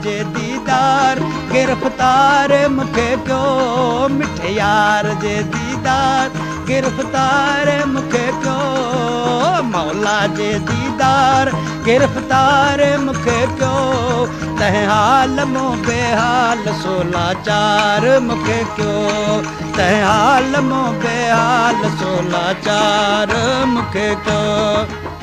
जे दीदार गिरफ्तार मूंखे कयो मिठे यार जे दीदार गिरफ्तार मूंखे कयो मौला जे दीदार गिरफ्तार मूंखे कयो तंहिं हाल मूं बेहाल सोलाचार मूंखे कयो तंहिं हाल मूं बेहाल सोलाचार मूंखे कयो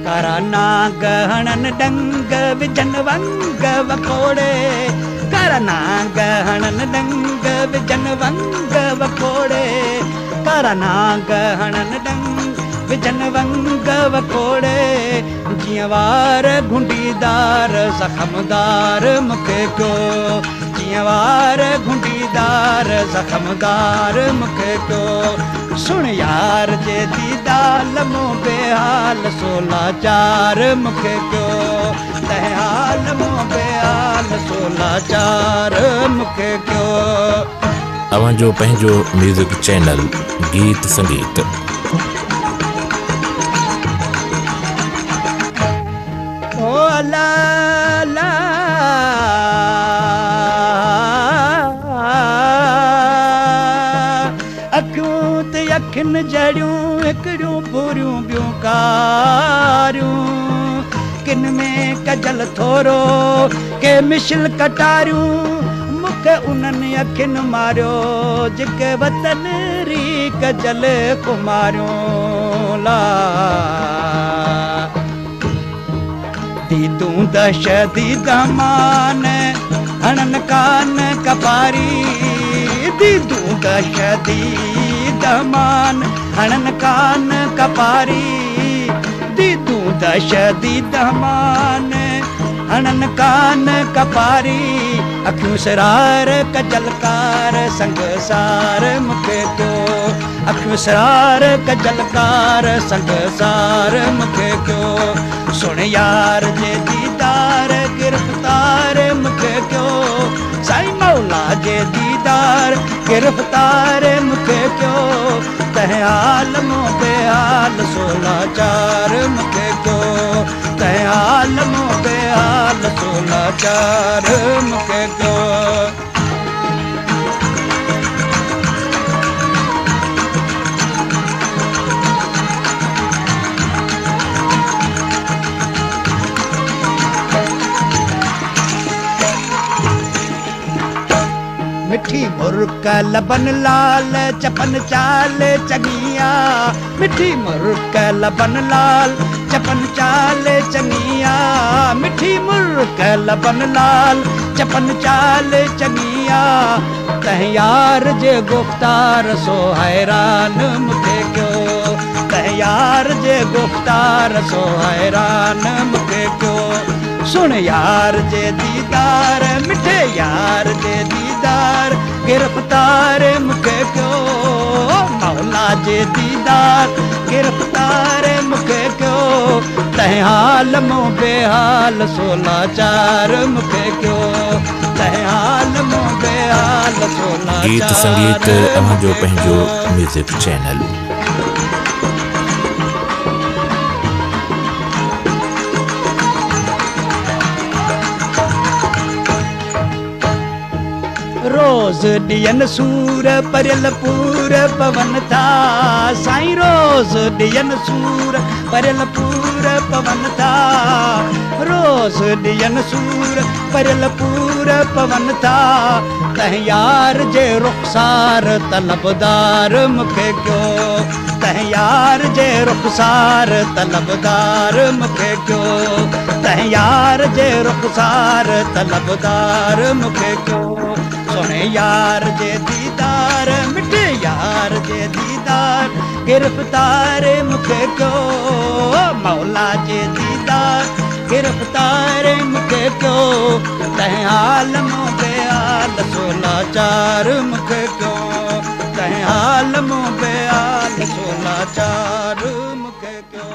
करना गहणन डंग विजन वंग वकोड़े करना गहणन डंग विजन वंग वकोड़े करना गहणन डंग विजन वंग वकोड़े जियां वार घुंडीदार ज़ख़्मदार मूंखे कयो जियां वार घुंडीदार ज़ख़्मदार मूंखे कयो सुन यार जे दीदार मूं बेहाल सोलाचार मूंखे कयो तंहिं हाल मूं बेहाल सोलाचार मूंखे कयो अवां जो पंहिंजो म्यूज़िक चैनल गीत संगीत ओ ला ला अखिन जड़ियूं हिकड़ियूं पूरियूं ॿियूं कारियूं किन में कजल थोरो के मिशिल कटारियूं मूंखे उन्हनि अखिन मारियो जेके वतन री कजल कुमारियूं ला दीदूं दश दीदमान हणन कान कपारी दीदूं दश दीदमान हणन कान कपारी दीदूं दश दीदमान हणन कान कपारी अखियूं सरार कजलकार संगसार मूंखे कयो अखियूं सरार कजलकार संगसार मूंखे कयो सुन यार जे दीदार गिरफ्तार मूंखे कयो साईं मौला जे दीदार गिरफ्तार मूंखे कयो तंहिं हाल मूं बेहाल सोलाचार मूंखे कयो तंहिं हाल मूं बेहाल सोलाचार मूंखे कयो मिठी मुर्क लबन लाल चपन चाल चनिया मिठी मुर्क लबन लाल चपन चाल चनिया मिठी मुर्क लबन लाल चपन चाल चनिया तंहिं यार जे गुफ्तार सो हैरान मूंखे कयो तंहिं यार जे गुफ्तार सो हैरान मूंखे कयो सुन यार जे दीदार मिठे यार जे दीदार गिरफ्तार मूंखे कयो मौला जे दीदार गिरफ्तार मूंखे कयो तंहिं हाल मूं बेहाल सोलाचार मूंखे कयो तंहिं हाल मूं बेहाल सोलाचार गीत संगीत अवां जो पंहिंजो म्यूज़िक चैनल रोज़ ॾियनि सूर परियल पूर पवन था साईं रोज़ ॾियनि सूर परियल पूर पवन था रोज़ ॾियनि सूर परियल पूर पवन था तंहिं यार जे रुख़सार तलबदार मूंखे कयो तंहिं यार जे रुख़सार तलबदार मूंखे कयो तंहिं यार जे रुख़सार तलबदार मूंखे कयो सुन यार जे दीदार मिठे यार जे दीदार गिरफ्तार मूंखे कयो मौला जे दीदार गिरफ्तार मूंखे कयो तंहिं हाल मूं बेहाल सोलाचार मूंखे कयो तंहिं हाल मूं बेहाल सोलाचार मूंखे कयो